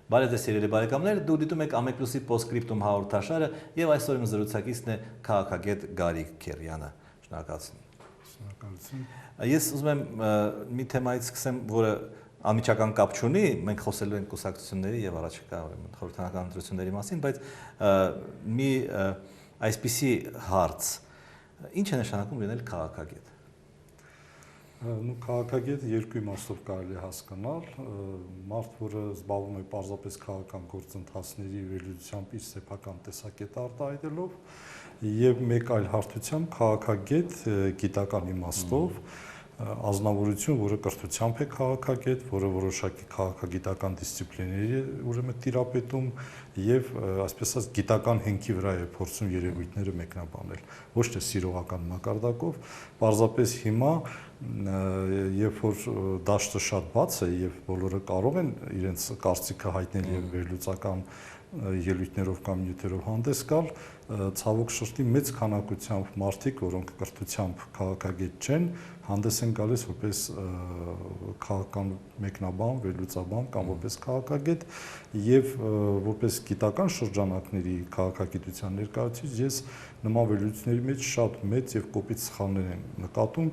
Բարև ձեզ սիրելի բարեկամներ, դուք դիտում եք Ամեկ+-ի Postscriptum հաղորդաշարը եւ այսօր իմ զրուցակիցն է քաղաքագետ Գարիկ Քերյանը։ Շնորհակալություն։ Շնորհակալություն։ Ես ուզում եմ մի թեմայից սկսեմ, որը անմիջական կապ չունի, մենք խոսելու ենք կուսակցությունների եւ առաջիկա խորհրդանական ընտրությունների մասին, բայց մի այսպիսի հարց, ինչ է նշանակում լինել քաղաքագետ։ Քաղաքագետ երկու իմաստով կարելի է հասկանալ, մարդ, որը զբաղվում է պարզապես քաղաքական գործընթացների վերլուծությամբ իր սեփական տեսակետը արտահայտելով, եւ մեկ այլ հարթությամբ քաղաքագետ գիտական իմաստով ազնվորություն, որը կրթությամբ է քաղաքագետ, որը որոշակի քաղաքագիտական դիսցիպլիների ուրեմն տիրապետում եւ այսպես ասած գիտական հենքի վրա է փորձում երևույթները մեկնաբանել, ոչ թե սիրողական մակարդակով, պարզապես հիմա երբ որ դաշտը շատ բաց է եւ բոլորը կարող են իրենց կարծիքը հայտնել եւ վերլուծական ելույթներով կամ նյութերով հանդես գալ, ցավոք սրտի մեծ քանակությամբ մարդիկ, որոնք կրթությամբ քաղաքագետ չեն, հանդես են գալիս որպես քաղաքական մեկնաբան, վերլուծաբան կամ որպես քաղաքագետ եւ որպես գիտական շրջանակների քաղաքագիտության ներկայացուցիչ ես նման վերլուծությունների մեջ շատ մեծ եւ կոպիտ սխալներ եմ նկատում,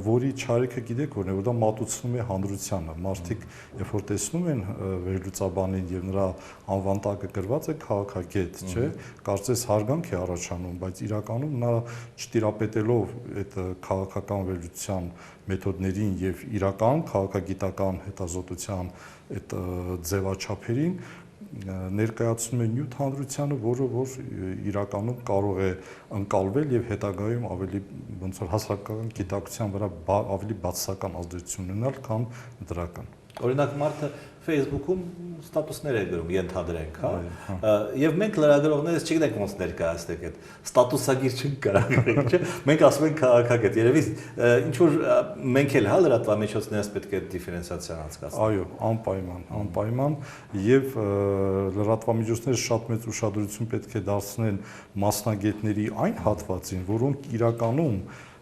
որի չարիքը գիտեք որն է, որ դա մատուցվում է հանրությանը։ Մարդիկ երբ որ տեսնում են վերլուծաբանին եւ նրա անվան տակը գրված է քաղաքագետ, չէ, կարծես հարգանք է առաջանում, բայց իրականում նա չտիրապետելով այդ քաղաքական վերլուծության մեթոդներին եւ իրական քաղաքագիտական հետազոտության այդ ձևաչափերին ներկայացնում է նյութ հանրությանը, որը որ իրականում կարող է ընկալվել եւ հետագայում ավելի ոնց որ հասարակական գիտակցության վրա ավելի բացասական ազդեցություն ունենալ, քան դրական։ Օրինակ մարդը Facebook-ում ստատուսներ է գրում, ենթադրենք, հա։ Եվ մենք լրագրողներս չգիտենք ոնց ներկայացնենք այդ ստատուսագիր չկարողանք, չէ՞։ Մենք ասում ենք քաղաքագետ, երևի ինչ որ մենք էլ հա լրատվամիջոցներս պետք է դիֆերենցիացիա անցկացնենք։ Այո, անպայման եւ լրատվամիջոցները շատ մեծ ուշադրություն պետք է դարձնեն մասնագետների այն հատվածին, որոնք իրականում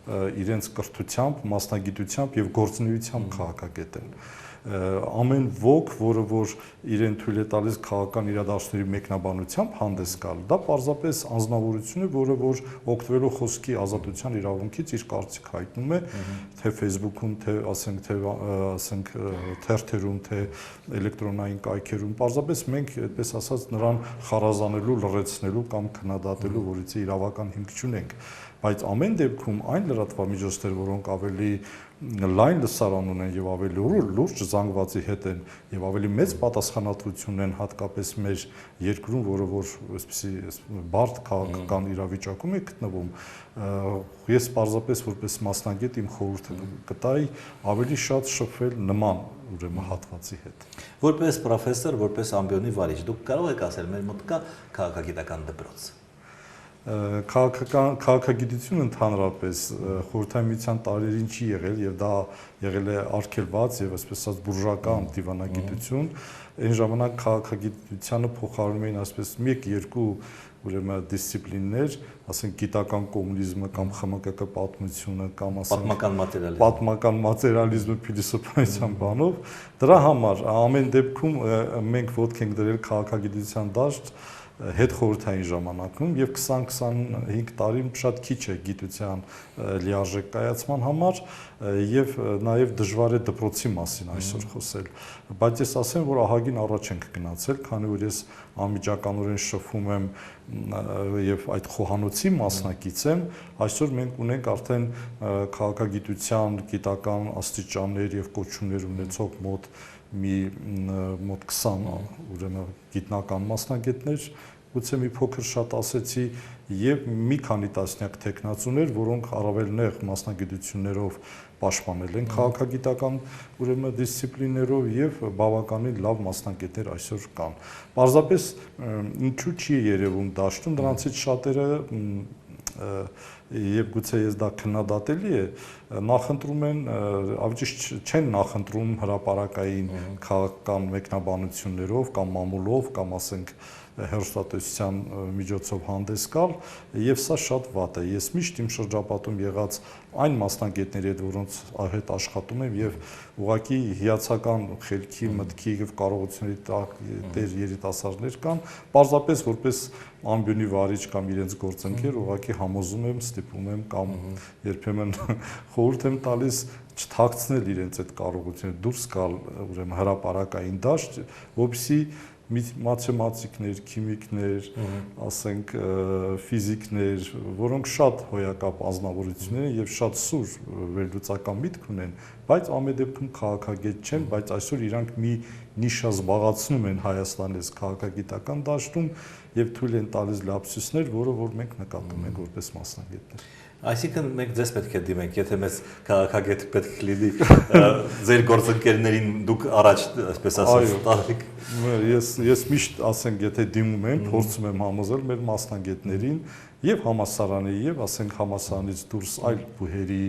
իրենց կրթությամբ, մասնագիտությամբ եւ գործունեությամբ քաղաքագետ են։ Ամեն ոք, որը որ իրեն թույլ է տալիս քաղաքական իրադարձությունների մեկնաբանությամբ հանդես գալ, դա պարզապես անձնավորություն է, որը որ օգտվելով խոսքի ազատության իրավունքից իր կարծիք հայտնում է, թե Facebook-ում, թե ասենք թերթերում, թե էլեկտրոնային կայքերում, պարզապես մենք այդպես ասած նրան խարազանելու, լրացնելու կամ քննադատելու, որից իրավական հիմք չունենք, բայց ամեն դեպքում այն լրատվամիջոցներ, որոնք ավելի լայն լսարան ունեն եւ ավելի լուրջ զանգվածի հետ են եւ ավելի մեծ պատասխանատվություն ունեն հատկապես մեր երկրում, որը որ այսպեսի բարդ քաղաքական իրավիճակում է գտնվում, ես պարզապես որպես մասնագետ իմ խորհուրդը կտայի ավելի շատ շփվել նման ուրեմն հատվածի հետ։ Որպես պրոֆեսոր, որպես ամբիոնի վարիչ, դուք կարող եք ասել մեր մոտ կա քաղաքագիտական դպրոց։ Քաղաքագիտությունը ընդհանրապես խորհրդային միության տարիներին չի եղել եւ դա եղել է արգելված եւ այսպես ասած բուրժուական դիվանագիտություն, այն ժամանակ քաղաքագիտությանը փոխարինում էին այսպես 1-2 ուրեմն դիսցիպլիններ, ասենք գիտական կոմունիզմը կամ ԽՄԿԿ պատմությունը կամ ասենք պատմական մատերիալիզմը փիլիսոփայության բանով, դրա համար ամեն դեպքում մենք ոտք ենք դրել քաղաքագիտության դաշտ հետ խորհրդային ժամանակում եւ 20-25 տարին շատ քիչ է գիտության լիարժեք կայացման համար եւ նաեւ դժվար է դպրոցի մասին այսօր խոսել, բայց ես ասեմ, որ ահագին առաջ ենք գնացել, քանի որ ես անմիջականորեն շփվում եմ եւ այդ խոհանոցի մասնակից եմ, այսօր մենք ունենք արդեն քաղաքագիտության գիտական աստիճաններ եւ կոչումներ ունեցող մոտ 20 ուրեմն գիտնական մասնագետներ, գուցե մի փոքր շատ ասեցի, եւ մի քանի տասնյակ տեխնացուներ, որոնք առավել նեղ մասնագիտություններով պաշտպանել են քաղաքագիտական ուրեմն դիսցիպլիններով եւ բավականին լավ մասնագետներ այսօր կան։ Պարզապես ինչու չի երևում դաշտում, դրանցից շատերը եւ գուցե ես դա քննադատելի է, նախընտրում են ավելի ճիշտ չեն նախընտրում հրապարակային քաղաքական մեկնաբանություններով կամ մամուլով կամ ասենք հերոստատեսության միջոցով հանդես գալ եւ սա շատ վատ է։ Ես միշտ իմ շրջապատում եղած այն մասնագետների հետ, որոնց հետ աշխատում եմ եւ ուղղակի հիացական խելքի, մտքի եւ կարողությունների տեր երիտասարդներ կան, պարզապես որպես ամբյոնի վարիչ կամ իրենց գործընկեր ուղղակի համոզում եմ, ստիպում եմ կամ երբեմն խորհուրդ եմ տալիս չթաքցնել իրենց այդ կարողությունը, դուրս գալ ուրեմն հրապարակային դաշտ, որպեսզի մաթեմատիկներ, քիմիկներ, ասենք ֆիզիկներ, որոնք շատ հոյակապ ազնվորություններ են եւ շատ սուր վերլուծական միտք ունեն, բայց ամեն դեպքում քաղաքագետ չեն, բայց այսօր իրանք մի նիշա զբաղացնում են Հայաստանից քաղաքագիտական դաշտում եւ թույլ են տալիս լապսուսներ, որը որ մենք նկատում ենք որպես մասնագետներ։ Այսինքն մենք ձեզ պետք է դիմենք, եթե մեզ քաղաքագետ պետք լինի, ձեր գործընկերներին դուք առաջ, այսպես ասած, տալեք։ Ես միշտ ասենք, եթե դիմում եմ, փորձում եմ համոզել մեր մասնագետներին եւ համալսարանի եւ ասենք համալսարանից դուրս այլ բուհերի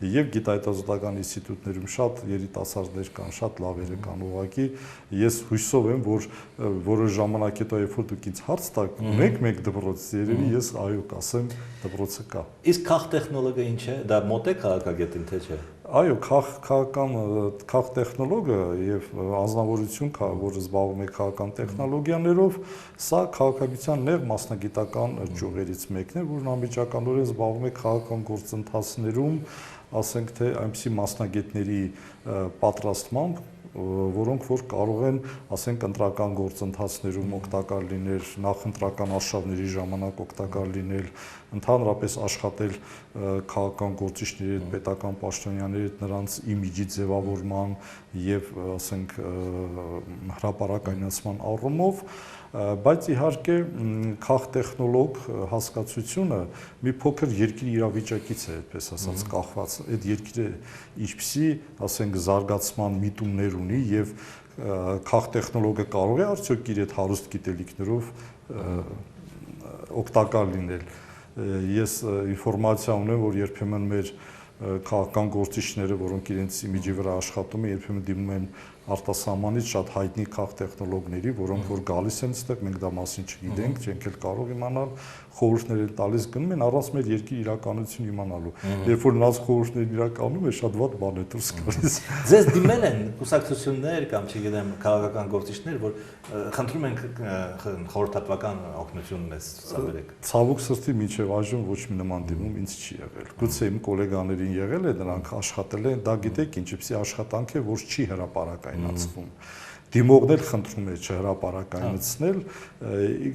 եւ գիտահետազոտական ինստիտուտներում շատ երիտասարդներ կան, շատ լավերը կան, ուղղակի ես հույսով եմ, որ որոշ ժամանակ հետո երբ որ դուք ինձ հարց տաք, մեկ դպրոց երևի ես այո կասեմ դպրոցը կա։ Իսկ քաղտեխնոլոգը ինչ է, դա մոտ է քաղաքագետին թե չէ։ Այո, քաղտեխնոլոգը եւ անձնավորություն, որը զբաղվում է քաղաքական տեխնոլոգիաներով, սա քաղաքագիտության նեղ մասնագիտական ճյուղերից մեկն է, որն անմիջականորեն զբաղվում է քաղաքական գործընթացներում, ասենք թե այնպիսի մասնագետների պատրաստմամբ, որոնք որ կարող են, ասենք, ընտրական գործընթացներում օգտակար լինել, նախընտրական արշավների ժամանակ օգտակար լինել, ընդհանրապես աշխատել քաղաքական գործիչների հետ, պետական պաշտոնյաների հետ նրանց իմիջի ձևավորման եւ, ասենք, հրապարակայնացման առումով, բայց իհարկե քաղտեխնոլոգ հասկացությունը մի փոքր երկրի իրավիճակից է, այդպես ասած, կախված։ Այդ երկիրը ինչպիսի, ասենք, զարգացման միտումներ ունի եւ քաղտեխնոլոգը կարող է արդյոք իր այդ հարուստ գիտելիքներով օգտակար լինել։ Ես ինֆորմացիա ունեմ, որ երբեմն մեր քաղաքական գործիչները, որոնք իրենց իմիջի վրա աշխատում են, երբեմն դիմում են արտասահմանից շատ հայտնի քաղտեխնոլոգների, որոնք որ գալիս են այստեղ, մենք դա մասին չգիտենք, չենք էլ կարող իմանալ, խորհուրդներ են տալիս, գնում են առանց մեր երկրի իրականություն իմանալու։ Երբ որ նրանց խորհուրդներն իրականում է, շատ վատ բան է դուրս գալիս։ Ձեզ դիմել են կուսակցություններ կամ չգիտեմ քաղաքական գործիչներ, որ խնդրում ենք խորհրդատվական օգնություն մեզ ցուցաբերեք։ Ցավոք սրտի մինչև այժմ ոչ մի նման դիմում ինձ չի եղել։ Գուցե իմ գոլեգաներին եղել է, նրանք աշխատել են, դա գիտեք ինչպիսի աշխատանք է, որ չի հրապարակայնացվում։ Դիմողներ խնդրում է չհրապարակայնացնել,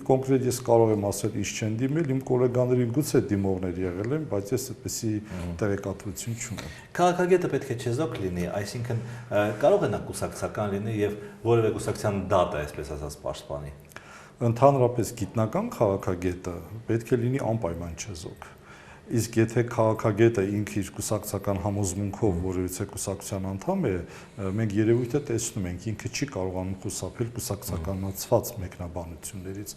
կոնկրետ ես կարող եմ ասել ինչ չեն դիմել, իմ գոլեգաներին գուցե դիմողներ եղել են, բայց ես այդպեսի տեղեկատվություն չունեմ։ Քաղաքագետը պետք է չեզոք լինի, այսինքն կարող է նա կուսակցական լինի եւ որևէ կուսակցության դատը, այսպես ասած, պաշտպանի։ Ընդհանրապես գիտնական քաղաքագետը պետք է լինի անպայման չեզոք։ Իսկ եթե քաղաքագետը ինքը իր կուսակցական համոզմունքով որևիցե կուսակցության անդամ է, մենք երևույթը տեսնում ենք, ինքը չի կարողանում խուսափել կուսակցականացված մեկնաբանություններից։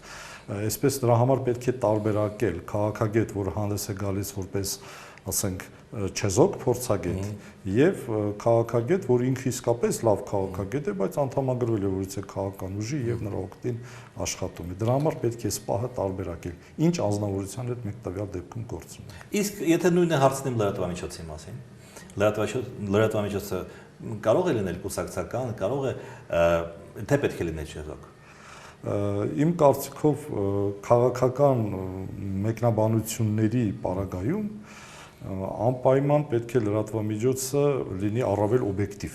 Այսպես դրա համար պետք է տարբերակել քաղաքագետ, որը հանդես է գալիս որպես, ասենք, չեզոք փորձագետ եւ քաղաքագետ, որ ինքը իսկապես լավ քաղաքագետ է, բայց անդամագրվել է որևիցե քաղաքական ուժի եւ նրա օգտին աշխատում է։ Դրա համար պետք է այս պահը տարբերակել։ Ինչ անձնավորության հետ մենք տվյալ դեպքում գործում ենք։ Իսկ եթե նույնը հարցնեմ լրատվամիջոցի մասին, լրատվամիջոցը կարող է լինել կուսակցական, կարող է թե պետք է լինել չեզոք։ Իմ կարծիքով քաղաքական մեկնաբանությունների պարագայում անպայման պետք է լրատվամիջոցը լինի առավել օբյեկտիվ,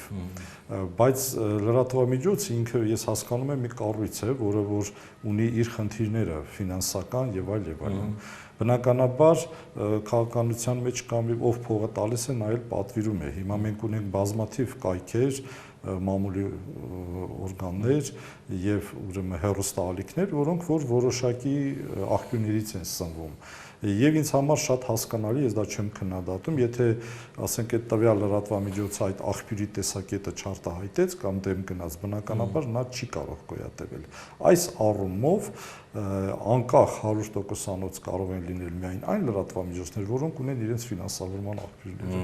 բայց լրատվամիջոցը ինքը ես հասկանում եմ մի կառույց է, որը որ ունի իր խնդիրները ֆինանսական եւ այլն։ Բնականաբար քաղաքականության մեջ կամ ով փողը տալիս է, նա էլ պատվիրում է։ Հիմա մենք ունենք բազմաթիվ կայքեր, մամուլի օրգաններ եւ ուրեմն հեռուստաալիքներ, որոնք որ որոշակի աղբյուրներից են սնվում։ Եվ ինձ համար շատ հասկանալի, ես դա չեմ քննադատում, եթե ասենք այդ տվյալ լրատվամիջոցը այդ աղբյուրի տեսակետը չարտահայտեց կամ դեմ գնաց, բնականաբար նա չի կարող գոյատևել։ Այս առումով անկախ 100%-անոց կարող են լինել միայն այն լրատվամիջոցներ, որոնք ունեն իրենց ֆինանսավորման աղբյուրները։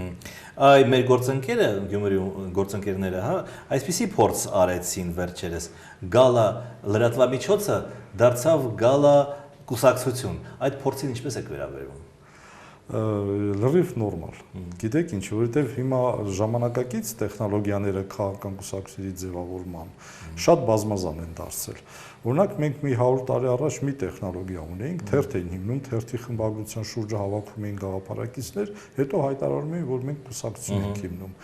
Այ մեր գործընկերը, Գյումրիու գործընկերները, հա, այսպիսի փորձ արեցին վերջերս։ Գալա լրատվամիջոցը դարձավ գալա կուսակցություն։ Այդ փորձին ինչպես եք վերաբերվում։ Լրիվ նորմալ։ Գիտեք ինչ, որովհետև հիմա ժամանակակից տեխնոլոգիաները քաղաքական կուսակցությունների ձևավորման շատ բազմազան են դարձել։ Օրինակ մենք մի 100 տարի առաջ մի տեխնոլոգիա ունեինք, թերթ էին հիմնում, թերթի խմբագրության շուրջը հավաքում էին գաղափարակիցներ, հետո հայտարարում էին, որ մենք կուսակցություն ենք հիմնում։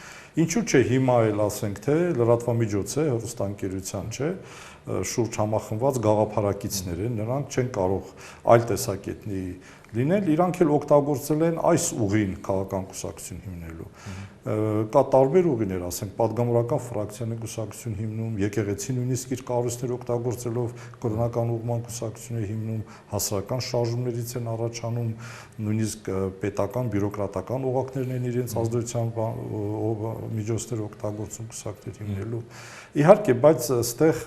Ինչու՞ չէ հիմա էլ ասենք թե լրատվամիջոց է, հեռուստաընկերության չէ, շուրջ համախմբված գաղափարակիցներ են, նրանք չեն կարող այլ տեսակետնի լինել, իրանք էլ օգտագործել են այս ուղին քաղաքական կուսակցություն հիմնելու։ Կա տարբեր ուղիներ, ասենք падգամավորական ֆրակցիաների կուսակցություն հիմնում, եկեղեցի նույնիսկ իր կառույցներ օգտագործելով կրոնական ուղղման կուսակցություն է հիմնում, հասարակական շարժումներից են առաջանում, նույնիսկ պետական, բյուրոկրատական օղակներն են իրենց ազդեցության միջոցներ օգտագործում կուսակցություններ հիմնելու։ Իհարկե, բայց այստեղ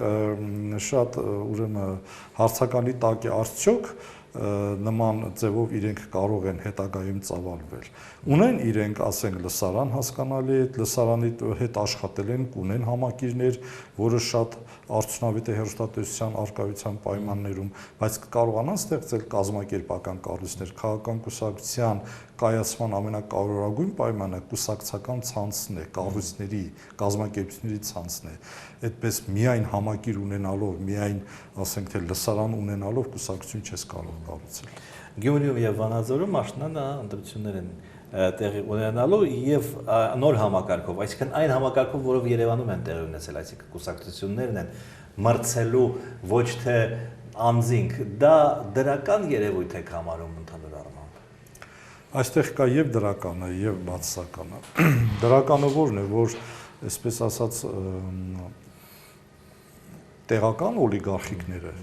շատ ուրեմն հարցականի տակ է արդյոք նման ձևով իրենք կարող են հետագայում ծավալվել։ Ունեն իրենք, ասենք, լսարան հասկանալի է, լսարանի հետ աշխատել են, ունեն համակիրներ, որը շատ արդյունավետ է հեռուստատեսության առկայության պայմաններում, բայց կարողանան ստեղծել կազմակերպական կառույցներ, քաղաքական կուսակցության կայացման ամենակարևորագույն պայմանը կուսակցական ցանցն է, կառույցների, կազմակերպությունների ցանցն է։ Այդպես միայն համակիր ունենալով, միայն, ասենք թե լսարան ունենալով կուսակցություն չես կարող կառուցել։ Գյումրիում եւ Վանաձորում աշնանը ընտրություններ են տեղի ունենալու եւ նոր համակարգով, այսինքն այն համակարգով, որով Երևանում են տեղի ունեցել, այսինքն կուսակցություններն են մրցելու ոչ թե անձինք, դա դրական երևույթ է համարում ընդհանուր առմամբ։ Այստեղ կա եւ դրականը, եւ բացասականը։ Դրականը որն է, որ այսպես ասած տեղական օլիգարխիկները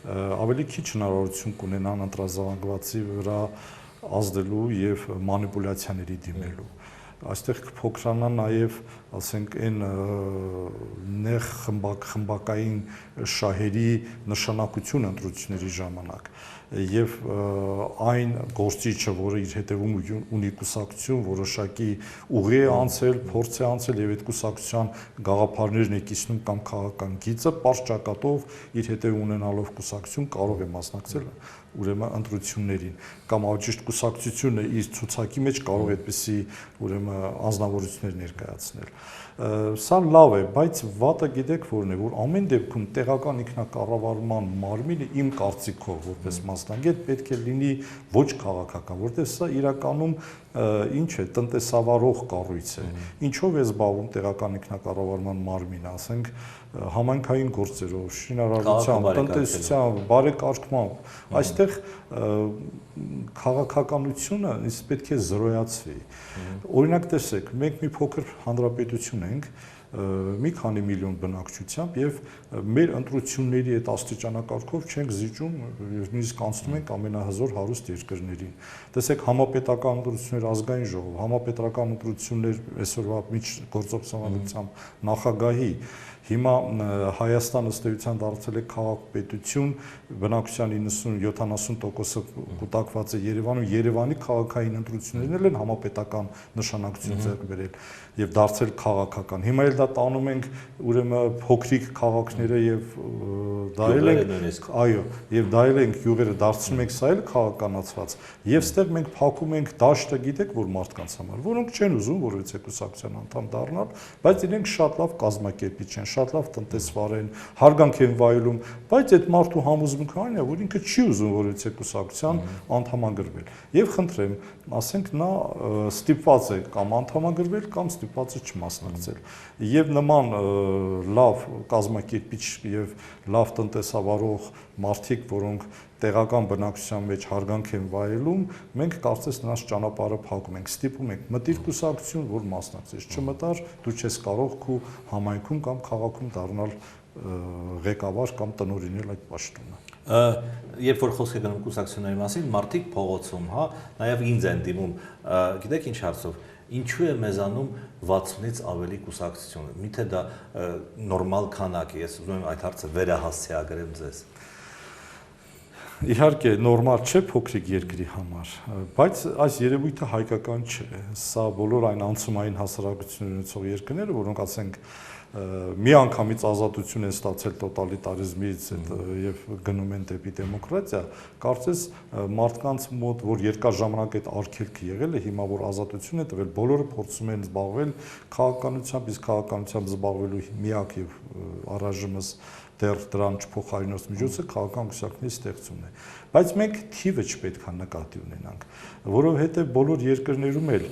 ավելի քիչ հնարավորություն կունենան ընտրազանգվածի վրա ազդելու եւ մանիպուլյացիաների դիմելու։ Այստեղ կփոքրանա նաև, ասենք, այն նեղ խմբակային շահերի նշանակություն ընտրությունների ժամանակ եւ այն գործիչը, որը իր հետևում ունի կուսակցություն, որոշակի ուղի է անցել, փորձ է անցել եւ այդ կուսակցության գաղափարներն է կիսնում կամ քաղաքական գիծը, པարզ ճակատով իր հետևում ունենալով կուսակցություն կարող է մասնակցել ուրեմն ընտրություններին կամ ավճիշտ կուսակցությունը իր ցուցակի մեջ կարող է այդպիսի ուրեմն անձնավորություններ ներկայացնել։ Սա լավ է, բայց վատը գիտեք որն է, որ ամեն դեպքում տեղական ինքնակառավարման մարմինը իմ կարծիքով որպես մասնագետ պետք է լինի ոչ քաղաքական, որտեղ սա իրականում ինչ է, տնտեսավարող կառույց է։ Ինչով է զբաղվում տեղական ինքնակառավարման մարմինը, ասենք համայնքային գործերով, շինարարությամբ, տնտեսությամբ, բարեկարգմամբ, այստեղ քաղաքականությունը իսկ պետք է զրոյացվի։ Օրինակ տեսեք, մենք մի փոքր հանրապետություն ենք, մի քանի միլիոն բնակչությամբ եւ մեր ընտրությունների այդ աստիճանակարգով չենք զիջում, նույնիսկ անցնում ենք ամենահզոր հարուստ երկրներին։ Տեսեք, համապետական ընտրություններ, ազգային ժողով, համապետական ընտրություններ այսօրվա միջգործող սահմանության նախագահի Հիմա Հայաստանը ըստ էության դարձել է քաղաքապետություն, բնակչության 90-70%-ը կուտակված է Երևանում, Երևանի քաղաքային ընտրություններն են համապետական նշանակություն ձեռք բերել եւ դարձել քաղաքական։ Հիմա էլ դա տանում ենք ուրեմն փոքրիկ քաղաքները եւ դայել ենք, այո, եւ դայել ենք յուղերը դարձնում ենք սա էլ քաղաքականացված։ Եվ ստեղ մենք փակում ենք դաշտը, գիտեք որ մարդկանց համար, որոնք չեն ուզում որևէ կուսակցության անդամ դառնալ, բայց իրենք շատ լավ կազմակերպիչ են, շատ լավ տնտեսվար են, հարգանք են վայելում, բայց այդ մարդու համոզմունքը այն է, որ ինքը չի ուզում որևէ կուսակցության անդամագրվել։ Եվ խնդրեմ, ասենք նա ստիպված է կամ անդամագրվել կամ ստիպված է չմասնակցել։ Եվ նման լավ կազմակերպիչ եւ լավ տնտեսավարող մարդիկ, որոնք տեղական բնակչության մեջ հարգանք են վայելում, մենք կարծես նրանց ճանապարհը փակում ենք, ստիպում ենք մտիր կուսակցություն, որ մասնակցես, չմտար, դու չես կարող քո համայնքում կամ քաղաքում դառնալ ղեկավար կամ տնօրինել այդ պաշտոնը։ Երբ որ խոսք է գնում կուսակցությունների մասին, մարդիկ փողոցում, հա, նաև ինձ են դիմում, գիտեք ինչ հարցով, ինչու է մեզանում 60-ից ավելի կուսակցություն։ Միթե դա նորմալ քանակ է, ես ուզում եմ այդ հարցը վերահասցեագրեմ ձեզ։ Իհարկե նորմալ չէ փոքրիկ երկրի համար, բայց այս երևույթը հայկական չէ։ Սա բոլոր այն անցումային հասարակություններ ունեցող երկրները, որոնք ասենք միանգամից ազատություն են ստացել տոտալիտարիզմից եւ գնում են դեպի դեմոկրատիա, կարծես մարդկանց մոտ, որ երկար ժամանակ այդ արգելքը եղել է, հիմա որ ազատություն է տվել, բոլորը փորձում են զբաղվել քաղաքականությամբ, իսկ քաղաքականությամբ զբաղվելու միակ եւ առայժմս դեռ դրան չփոխարինող միջոցը քաղաքական կուսակցությունների ստեղծումն է։ Բայց մենք թիվը չպետք է նկատի ունենանք, որովհետև բոլոր երկրներում էլ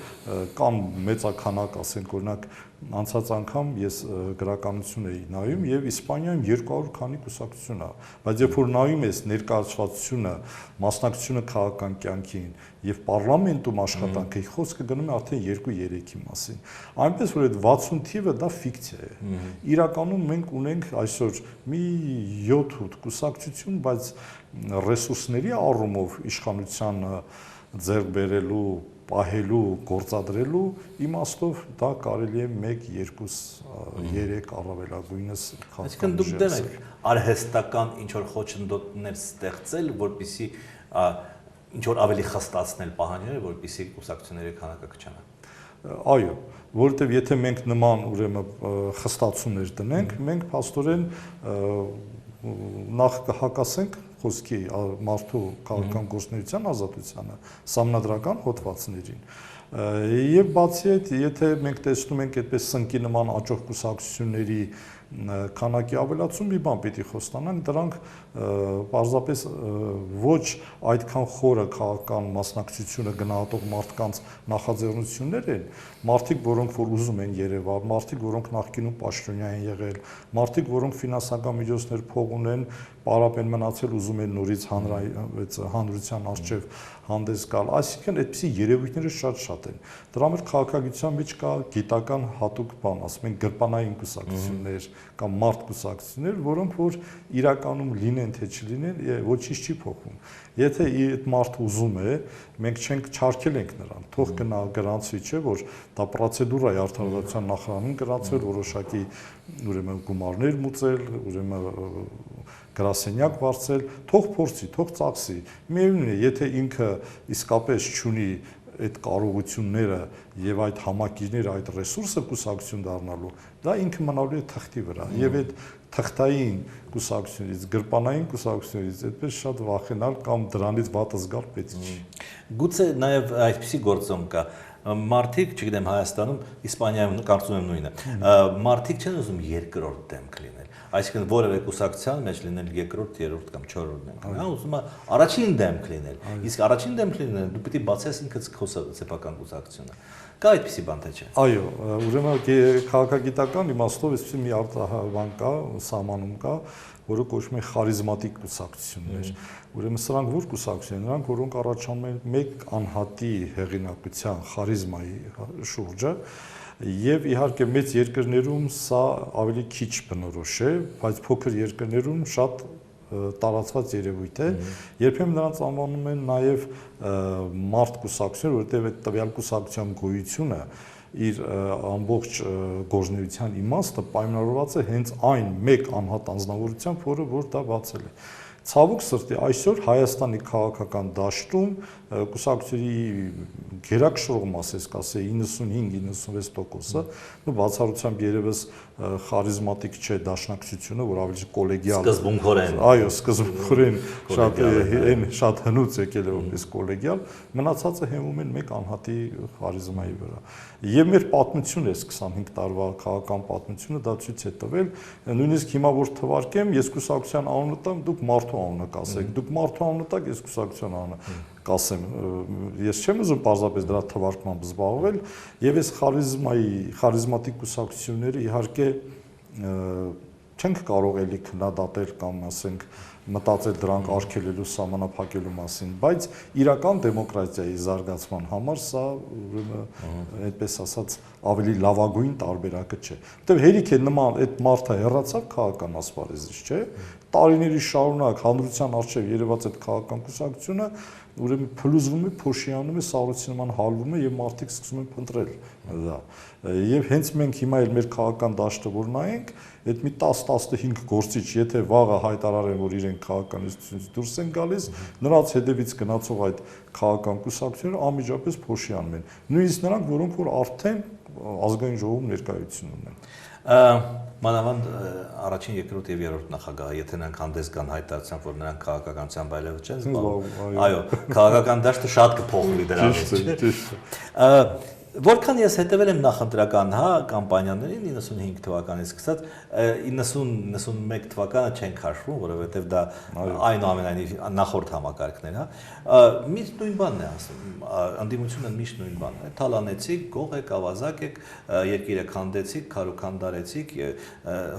կան մեծաքանակ, ասենք օրինակ անցած անգամ ես գրականություն էի նայում եւ Իսպանիայում 200 քանի կուսակցություն է, բայց երբ որ նայում ես ներկայացվածությունը, մասնակցությունը քաղաքական կյանքին եւ պարլամենտում աշխատանքը, խոսքը գնում է արդեն 2-3-ի մասին։ Այնպես որ այդ 60 թիվը դա ֆիկցիա է։ Իրականում մենք ունենք այսօր մի 7-8 կուսակցություն, բայց ռեսուրսների առումով իշխանությանը ձեռք բերելու, պահելու, գործադրելու իմաստով դա կարելի է 1, 2, 3 առավելագույնս քաղաքական։ Այսինքն դուք դեմ եք արհեստական ինչ որ խոչընդոտներ ստեղծել, որպեսզի ինչ որ ավելի խստացնել պահանջները, որպեսզի կուսակցությունների քանակը կչանա։ Այո, որովհետև եթե մենք նման ուրեմն խստացումներ տնենք, մենք փաստորեն նախ կհակասենք խոսքի մարդու քաղաքական գործունեության ազատությանը, սահմանադրական հոդվածներին։ Եվ բացի այդ, եթե մենք տեսնում ենք այդպես սնկի նման աճող կուսակցությունների քանակի ավելացում, մի բան պիտի խոստանանք, դրանք պարզապես ոչ այդքան խորը քաղաքական մասնակցությունը գնահատող մարդկանց նախաձեռնություններ են, մարդիկ, որոնք որ ուզում են Երևան, մարդիկ, որոնք նախկինում պաշտոնյա են եղել, մարդիկ, որոնք ֆինանսական միջոցներ փող ունեն, պարապ են մնացել, ուզում են նորից հանրության առջև հանդես գալ, այսինքն այդպիսի երևույթները շատ են։ Դրա համար քաղաքագիտության մեջ կա գիտական հատուկ բան, ասում են գրպանային կուսակցություններ կամ մարդ կուսակցություններ, որոնք որ իրականում լինեն թե չլինեն, ոչինչ չի փոխում։ Եթե այդ մարդը ուզում է, մենք չենք չարգել ենք նրան, թող գնա գրանցվի, չէ՞ որ դա պրոցեդուրա է արդարադատության նախարարին գրանցվել, որոշակի ուրեմն գումարներ մուծել, ուրեմն գրասենյակ վարձել, թող փորձի, թող ծախսի։ Միևնույն է, եթե ինքը իսկապես չունի այդ կարողությունները եւ այդ համակիրները, այդ ռեսուրսը կուսակցություն դառնալու, դա ինքը մնալու է թղթի վրա։ Եվ այդ թղթային կուսակցությունից, գրպանային կուսակցությունից այդպես շատ վախենալ կամ դրանից վատ զգալ պետք չի։ Գուցե նաեւ այսպիսի գործոն կա։ Մարդիկ, չգիտեմ, Հայաստանում, Իսպանիայում կարծում եմ նույնը։ Մարդիկ չեն ուզում երկրորդ դեմք լինել։ Այսինքն որևէ կուսակցության մեջ լինել երկրորդ, երրորդ կամ չորրորդ դեմք։ Նա ուզում է առաջին դեմք լինել։ Իսկ առաջին դեմք լինել դու պիտի բացես ինքդ քո սեփական կուսակցությունը։ Կա այդպիսի բան թե չէ։ Այո, ուրեմն քաղաքագիտական իմաստով այսպիսի մի արտահայտվան կա, սահմանում կա, որը կոչվում է խարիզմատիկ կուսակցություններ։ Ուրեմն սրանք որ կուսակցություններ են, նրանք որոնք առաջանում են մեկ անհատի հեղինակության խարիզմայի շուրջը, եւ իհարկե մեծ երկրներում սա ավելի քիչ բնորոշ է, բայց փոքր երկրներում շատ տարածված երևույթ է, երբեմն նրանց անվանում են նաև մարդ կուսակցություն, որովհետև այդ տվյալ կուսակցության գոյությունը իր ամբողջ գործունեության իմաստը պայմանավորված է հենց այն մեկ անհատ անձնավորությամբ, որը որ դա բացել է։ Ցավոք սրտի այսօր Հայաստանի քաղաքական դաշտում կուսակցությունների գերակշռող մասը, կասեի 95-96%-ը, ու բացառությամբ երևս խարիզմատիկ չէ դաշնակցությունը, որ ավելի կոլեգիալ սկզբունքորեն։ Այո, սկզբունքորեն շատ հնուց եկել է որպես կոլեգիալ, մնացածը հենվում են մեկ անհատի խարիզմայի վրա։ Եվ մեր պատմությունը, այս 25 տարվա քաղաքական պատմությունը դա ցույց է տվել, նույնիսկ հիմա որ թվարկեմ, ես կուսակցության անունը տամ, դուք մարդու անունը կասեք, դուք մարդու անունը տաք, ես կուսակցության անունը կասեմ, ես չեմ ուզում պարզապես դրա թվարկմամբ զբաղվել, եւ այս խարիզմատիկ կուսակցությունները իհարկե չենք կարող էլի քննադատել կամ ասենք մտածել դրանք արգելելու, սահմանափակելու մասին, բայց իրական դեմոկրատիայի զարգացման համար սա ուրեմն այդպես ասած ավելի լավագույն տարբերակը չէ։ Որտեւ հերիք է նման այդ մարդը հեռացավ քաղաքական ասպարեզից, չէ՞։ Տարիների շարունակ հանրության առջև երևաց այդ քաղաքական կուսակցությունը ուրեմն փլուզվում է, փոշիանում է, սառույցի նման հալվում է եւ մարդիկ սկսում են փնտրել դա։ Եվ հենց մենք հիմա էլ մեր քաղաքական դաշտը որ նայենք, այդ մի 10-15 գործիչ, եթե վաղը հայտարարեն, որ իրենք քաղաքականությունից դուրս են գալիս, նրանց հետևից գնացող այդ քաղաքական կուսակցությունները անմիջապես փոշիանում են։ Նույնիսկ նրանք, որոնք որ արդեն ազգային ժողովում ներկայություն ունեն։ Մանավանդ առաջին, երկրորդ եւ երրորդ նախագահը, եթե նրանք հանդես գան հայտարարությամբ, որ նրանք քաղաքականությամբ այլևս չեն զբաղվում, այո, քաղաքական դաշտը շատ կփոխվի դրանից։ Որքան ես հետևել եմ նախընտրական կամպանիաներին 95 թվականից սկսած 90-91 թվականը չեն քաշվում, որովհետև դա այնուամենայնիվ նախորդ համակարգն էր, միշտ նույն բանն է ասում, անդիմությունը միշտ նույն բանն է, թալանեցիք, գող եք, ավազակ եք, երկիրը քանդեցիք, քարուքանդարեցիք,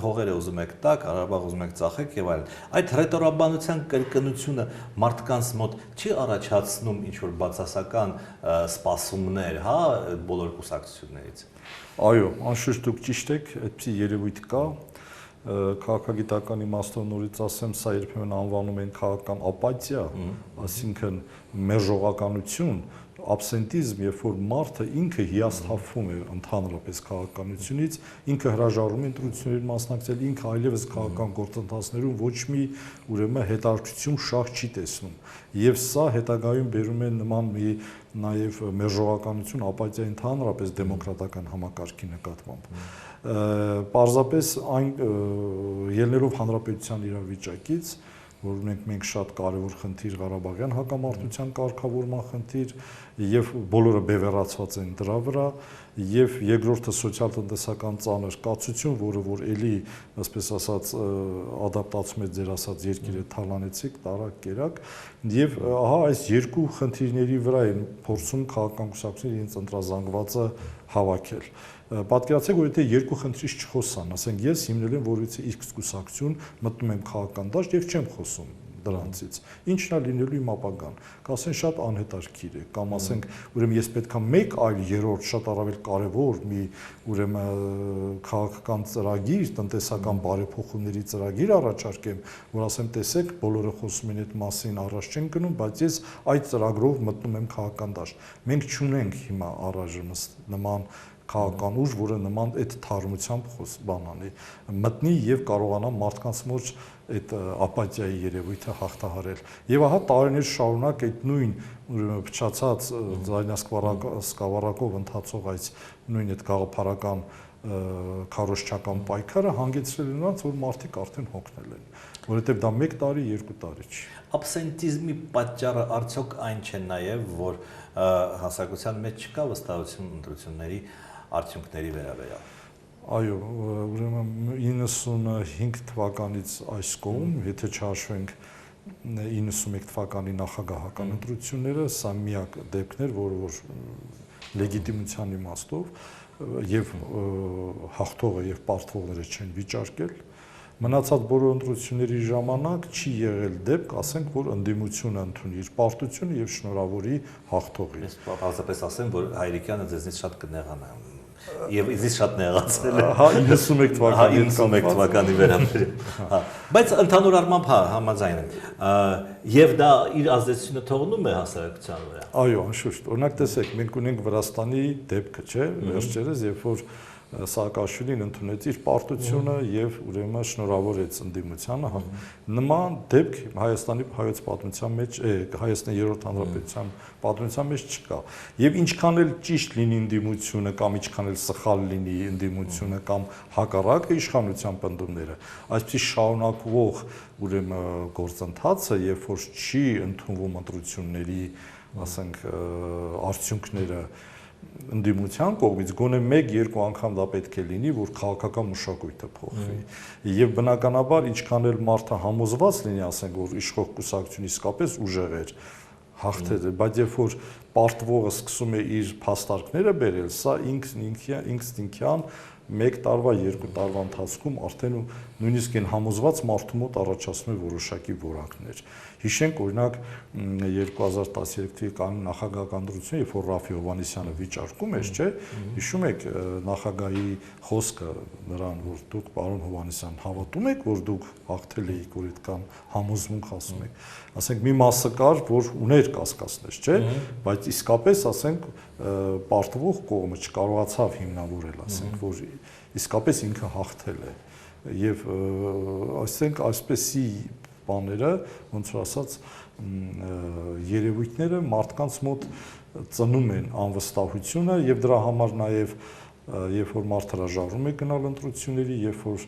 հողերը ուզում եք տակ, Ղարաբաղ ուզում եք ծախեք եւ այլն։ Այդ ռետորաբանության կրկնությունը մարդկանց մոտ չի առաջացնում ինչ-որ բացասական սպասումներ, բոլոր կուսակցություններից։ Այո, անշուշտ դուք ճիշտ եք, այդպիսի երևույթ կա, քաղաքագիտական իմաստով նորից ասեմ, սա երբեմն անվանում են քաղաքական ապաթիա, այսինքն մերժողականություն, absentism, երբ որ մարդը ինքը հիասթափվում է ընդհանրապես քաղաքականությունից, ինքը հրաժարվում է ընտրություններին մասնակցել, ինքը այլևս քաղաքական գործընթացներում ոչ մի ուրեմն հետաքրքրություն շահ չի տեսնում։ Եվ սա հետագայում բերում է նման մի նաև մերժողականություն, ապաթիա ընդհանրապես դեմոկրատական համակարգի նկատմամբ։ Պարզապես այն ելնելով հանրապետության իրավիճակից, որ մենք շատ կարևոր խնդիր Ղարաբաղյան հակամարտության կարգավորման խնդիր եւ բոլորը բևեռացված են դրա վրա եւ երկրորդը սոցիալ-տնտեսական ծանր կացություն, որը որ էլի, այսպես ասած, ադապտացում է ձեր ասած երկիրը թալանեցիք, տարակ, կերակ եւ ահա այս երկու խնդիրների վրա են փորձում քաղաքական կուսակցությունները իրենց ընտրազանգվածը հավաքել։ Պատկերացրեք, որ եթե երկու խնդրից չխոսան, ասենք ես հիմնել եմ որից X կուսակցություն, մտնում եմ քաղաքական դաշտ եւ չեմ խոսում դրանցից։ Ինչն է լինելու իմ ապագան։ Կասեն շատ անհետաքրքիր է, կամ ասենք, ուրեմն ես պետք է մեկ այլ երրորդ շատ առավել կարևոր մի ուրեմն քաղաքական ծրագիր, տնտեսական բարեփոխումների ծրագիր առաջարկեմ, որ ասեմ, տեսեք, բոլորը խոսում են այդ մասին, առաջ չեն գնում, բայց ես այդ ծրագրով մտնում եմ քաղաքական դաշտ։ Մենք չունենք հիմա առայժմ նման քաղաքական ուժ, որը նման այդ թարմությամբ բան անի, մտնի եւ կարողանա մարդկանց մոտ այդ ապաթիայի երևույթը հաղթահարել։ Եվ ահա տարիներ շարունակ այդ նույն ուրեմն փչացած ձայնասկավառակով ընթացող այս նույն այդ գաղափարական քարոզչական պայքարը հանգեցրել է նրանց, որ մարդիկ արդեն հոգնել են, որովհետեւ դա 1 տարի, 2 տարի չի։ Absentism-ի պատճառը արդյոք այն չէ նաեւ, որ հասարակության մեջ չկա վստահություն ընտրությունների արդյունքների վերաբերյալ։ Այո, ուրեմն 95 թվականից այս կողմ, եթե չհաշվենք 91 թվականի նախագահական ընտրությունները, սա միակ դեպքն էր, որ լեգիտիմության իմաստով եւ հաղթողը եւ պարտվողները չեն վիճարկել։ Մնացած բոլոր ընտրությունների ժամանակ չի եղել դեպք, ասենք, որ ընդդիմությունը ընդունի իր պարտությունը եւ շնորհավորի հաղթողին։ Ես պարզապես ասեմ, որ Հայրիկյանը ձեզնից շատ կնեղանա եւ ինձ շատ նեղացել է։ Հա 91 թվականի 91 թվականի վերաբերյալ։ Բայց ընդհանուր առմամբ համաձայն եմ։ Եւ դա իր ազդեցությունը թողնում է հասարակության վրա։ Այո, անշուշտ։ Օրինակ տեսեք, մենք ունենք Վրաստանի դեպքը, չէ՞, վերջերս, երբ որ Սաակաշվիլին ընդունեց իր պարտությունը եւ ուրեմն շնորհավորեց ընդդիմությանը, նման դեպք Հայաստանի հայոց պատմության մեջ, Հայաստանի երրորդ հանրապետության պատմության մեջ չկա։ Եվ ինչքան էլ ճիշտ լինի ընդդիմությունը կամ ինչքան էլ սխալ լինի ընդդիմությունը կամ հակառակը իշխանության պնդումները, այսպիսի շարունակվող ուրեմն գործընթացը, երբ որ չի ընդունվում ընտրությունների, ասենք, արդյունքները ընդդիմության կողմից գոնե 1-2 անգամ դա պետք է լինի, որ քաղաքական մշակույթը փոխվի։ Եվ բնականաբար ինչքան էլ մարդը համոզված լինի, ասենք, որ իշխող կուսակցությունը իսկապես ուժեղ էր, հաղթել է, բայց երբ որ պարտվողը սկսում է իր փաստարկները բերել, սա ինքնին 1 տարվա, 2 տարվա ընթացքում արդեն նույնիսկ այն համոզված մարդու մոտ առաջացնում է որոշակի որակներ։ Հիշենք օրինակ 2013 թվականի կանոնի նախագահական դրությունը, երբ որ Ռաֆի Հովհաննիսյանը վիճարկում էր, չէ՞, հիշում եք նախագահի խոսքը նրան, որ դուք պարոն Հովհաննիսյան հավատում եք, որ դուք հաղթել եք, որ այդքան համոզմունք ասում եք։ Ասենք մի մասը կար, որ ուներ կասկածներ, չէ՞, բայց իսկապես ասենք պարտվող կողմը չկարողացավ հիմնավորել, ասենք, որ իսկապես ինքը հաղթել է։ Եվ ասենք այսպեսի բաները, ոնց որ ասած, երևույթները մարդկանց մոտ ծնում են անվստահությունը եւ դրա համար նաեւ երբ որ մարդ հրաժարվում է գնալ ընտրությունների, երբ որ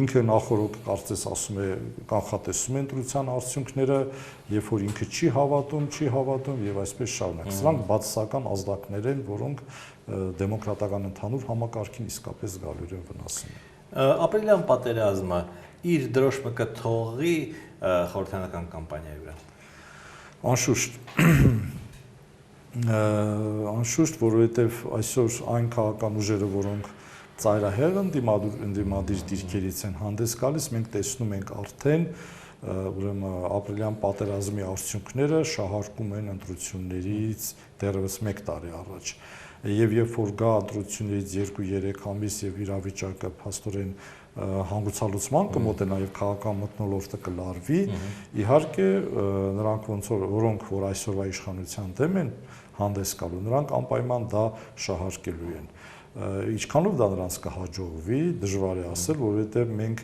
ինքը նախորդ կարծես ասում է կանխատեսում է ընտրության արդյունքները, երբ որ ինքը չի հավատում եւ այսպես շարունակ։ Սրանք բացասական ազդակներ են, որոնք դեմոկրատական ընդհանուր համակարգին իսկապես գալու են վնասում։ Ապրիլյան պատերազմը իր դրոշը կթողի խորհրդանական կամպանիայի վրա։ Անշուշտ, որովհետև այսօր այն քաղաքական ուժերը, որոնք ծայրահեղ ընդդիմադիր դիրքերից են հանդես գալիս, մենք տեսնում ենք արդեն ուրեմն ապրիլյան պատերազմի արդյունքները շահարկում են ընտրություններից դեռևս 1 տարի առաջ։ Եվ երբ որ գա ընտրություններից 2-3 ամիս եւ իրավիճակը փաստորեն հանգուցալուծման կմոտենա եւ քաղաքական մթնոլորտը կլարվի, իհարկե նրանք որոնք որ այսօրվա իշխանության դեմ են հանդես գալու, նրանք անպայման դա շահարկելու են։ Ինչքանով դա նրանց կհաջողվի, դժվար է ասել, որովհետեւ մենք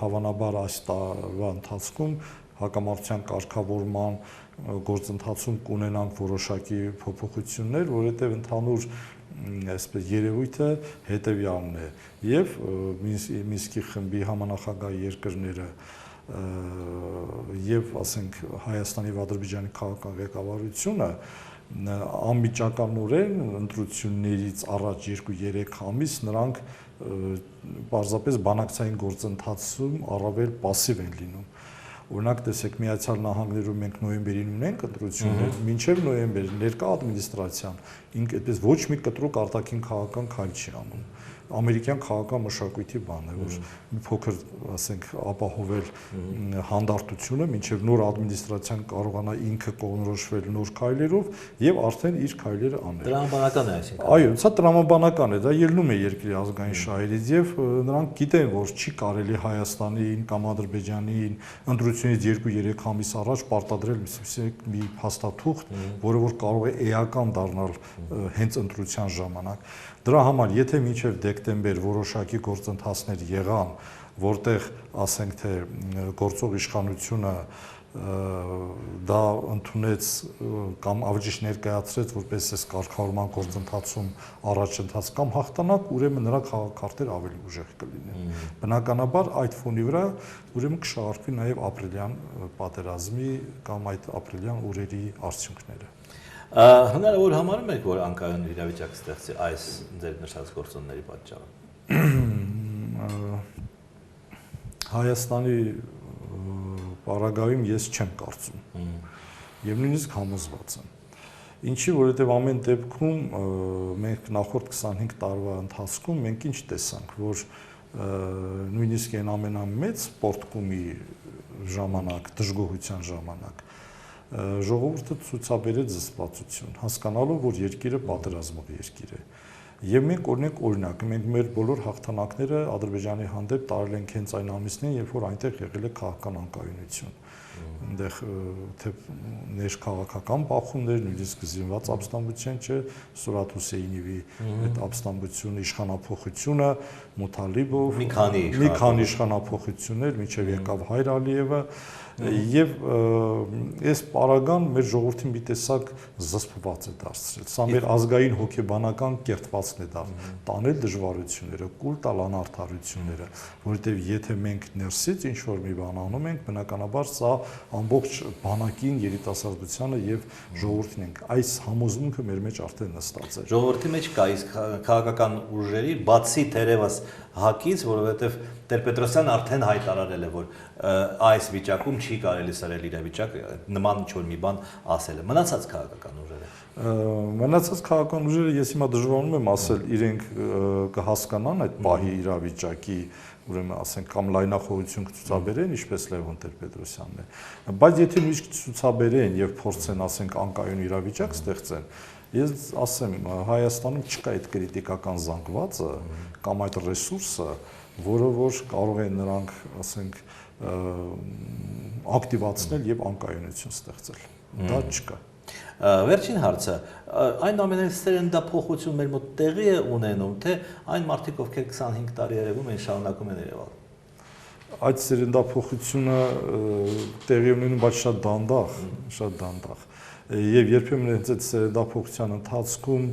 հավանաբար այս տարվա ընթացքում հակամարտության կարգավորման գործընթացում կունենանք որոշակի փոփոխություններ, որովհետեւ ընդհանուր այսպես երևույթը հետևյալն է եւ Մինսկի խմբի համանախագահ երկրները եւ ասենք Հայաստանի եւ Ադրբեջանի քաղաքական ղեկավարությունը անմիջականորեն ընտրություններից առաջ 2-3 ամիս նրանք պարզապես բանակցային գործընթացում առավել пассив են լինում։ Օրինակ տեսեք Միացյալ Նահանգներում մենք նոյեմբերին ունենք ընտրություններ, մինչև նոյեմբեր ներկա ադրմինիստրացիան ինքը այդպես ոչ մի կտրուկ արտաքին քաղաքական քայլ չի անում։ Ամերիկյան քաղաքական մշակույթի բանն է, որ մի փոքր, ասենք, ապահովել հանդարտությունը, մինչև նոր ադրմինիստրացիան կարողանա ինքը կողմնորոշվել նոր քայլերով եւ արդեն իր քայլերը անել։ Տրամաբանական է այսինքն։ Այո, սա տրամաբանական է, դա ելնում է երկրի ազգային շահերից եւ նրանք գիտեն, որ չի կարելի Հայաստանին կամ Ադրբեջանին ընտրությունից 2-3 ամիս առաջ պարտադրել մի փաստաթուղթ, որը որ կարող է էական դառնալ հենց ընտրության ժամանակ։ Դրա համար, եթե մինչև դեկտեմբեր որոշակի գործընթացներ եղան, որտեղ ասենք թե գործող իշխանությունը դա ընդունեց կամ ավելի ներկայացրեց որպես այս կարգավորման գործընթացում առաջընթաց կամ հաղթանակ, ուրեմն նրա քաղաքարտերը ավելի ուժեղ կլինեն։ Բնականաբար այդ ֆոնի վրա ուրեմն կշահարկվի նաև ապրիլյան պատերազմի կամ այդ ապրիլյան օրերի արդյունքները։ Հնարավոր համարում եք, որ անկայուն իրավիճակ ստեղծի այս ձեր նշած գործոնների պատճառով։ Հայաստանի պարագայում ես չեմ կարծում եւ նույնիսկ համոզված եմ։ Ինչի, որովհետեւ ամեն դեպքում մենք նախորդ 25 տարվա ընթացքում մենք ինչ տեսանք, որ նույնիսկ այն ամենամեծ պորտկումի ժամանակ, դժգոհության ժամանակ ժողովուրդը ցուցաբերեց զսպվածություն, հասկանալով, որ երկիրը պատերազմող երկիր է։ Եվ մենք օրինակ, մենք մեր բոլոր հաղթանակները Ադրբեջանի հանդեպ տարել ենք հենց այն ամիսներին, երբ որ այնտեղ եղել է քաղաքական անկայունություն։ Այնտեղ թե ներքաղաքական բախումներ, նույնիսկ զինված ապստամբության, չէ, Սուրաթ Հուսեյնիևի այդ ապստամբությունը, իշխանափոխությունը, Մութալիբով, մի քանի իշխանափոխություններ, մինչև եկավ Հայր Ալիևը, եւ այս պարագան մեր ժողովրդին մի տեսակ զսպված է դարձրել։ Սա մեր ազգային հոգեբանական կերտվածն է տանել դժվարությունները, կուլ տալ անարդարությունները, որովհետեւ եթե մենք ներսից ինչ որ մի բան անում ենք, բնականաբար սա ամբողջ բանակին, երիտասարդությանը եւ ժողովրդին ենք։ Այս համոզմունքը մեր մեջ արդեն նստած է։ Ժողովրդի մեջ կա իսկ քաղաքական ուժերի բացի թերևս հակից, որովհետեւ Տեր-Պետրոսյանը արդեն հայտարարել է, որ այս վիճակում չի կարելի սրել իրավիճակ, նման ինչ-որ մի բան ասել է։ Մնացած քաղաքական ուժերը։ Մնացած քաղաքական ուժերը ես հիմա դժվարանում եմ ասել իրենք կհասկանան այդ պահի իրավիճակի, ուրեմն ասենք կամ լայնախոհություն կցուցաբերեն, ինչպես Լևոն Տեր-Պետրոսյանն է, բայց եթե նույնիսկ ցուցաբերեն եւ փորձեն ասենք անկայուն իրավիճակ ստեղծեն, ես ասեմ Հայաստանում չկա այդ կրիտիկական զանգվածը կամ այդ ռեսուրսը, որը որ կարող են նրանք ասենք ակտիվացնել եւ անկայունություն ստեղծել։ Դա չկա։ Վերջին հարցը, այնուամենայնիվ սերնդափոխություն մեր մոտ տեղի է ունենում, թե այն մարդիկ, ովքեր 25 տարի երևում են, շարունակում են երևալ։ Այդ սերնդափոխությունը տեղի ունենում, բայց շատ դանդաղ, եւ երբեմն հենց այդ սերնդափոխության ընթացքում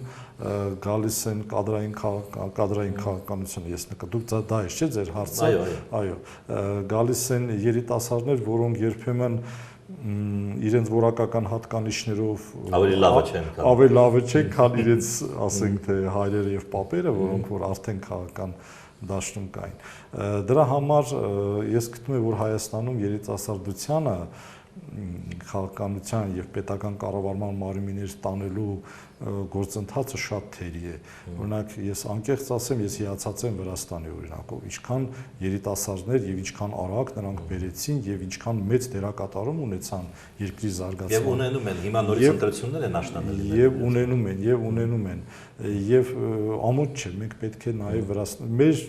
գալիս են կադրային քաղաքականությունը, ես նկատում դա է, չէ՞ ձեր հարցը, այո, գալիս են երիտասարդներ, որոնք երբեմն իրենց որակական հատկանիշներով ավելի լավը չեն, քան իրենց, ասենք թե հայրերը եւ պապերը, որոնք որ արդեն քաղաքական դաշտում կային։ Դրա համար ես գտնում եմ, որ Հայաստանում երիտասարդությանը քաղաքականության եւ պետական կառավարման մարմիններ տանելու գործընթացը շատ թերի է։ Օրինակ ես անկեղծ ասեմ, ես հիացած եմ Վրաստանի օրինակով, ինչքան երիտասարդներ եւ ինչքան արագ նրանք բերեցին եւ ինչքան մեծ դերակատարում ունեցան երկրի զարգացման։ Եվ ունենում են, հիմա նորից ընտրություններ են աշնանել։ Եվ ունենում են։ Եվ ամոթ չէ, մենք պետք է նաեւ մեր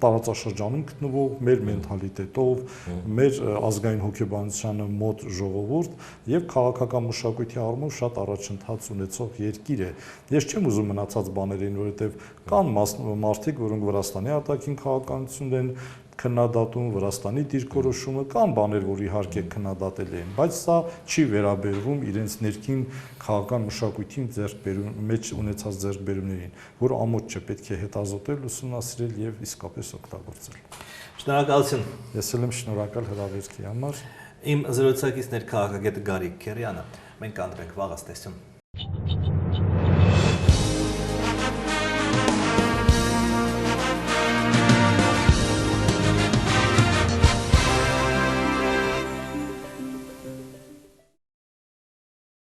տարածաշրջանում գտնվող մեր մենթալիտետով, մեր ազգային հոգեբանությանը մոտ ժողովուրդ եւ քաղաքական մշակույթի առումով շատ առաջընթաց ունեցող երկիր է։ Ես չեմ ուզում մնացած բաներին, որովհետեւ կան մարդիկ, որոնք Վրաստանի արտաքին քաղաքականությունն են քննադատում, Վրաստանի դիրքորոշումը, կան բաներ, որ իհարկե քննադատելի են, բայց սա չի վերաբերվում իրենց ներքին քաղաքական մշակույթին մեջ ունեցած ձեռքբերումներին, որ ամոթ չէ, պետք է հետազոտել, ուսումնասիրել եւ իսկապես օգտագործել։ Շնորհակալություն։ Ես էլ եմ շնորհակալ հրավերքի համար։ Իմ զրուցակիցն էր քաղաքագետ Գարիկ Քերյանը։ Մենք կանդրենք վաղ, աստեսություն։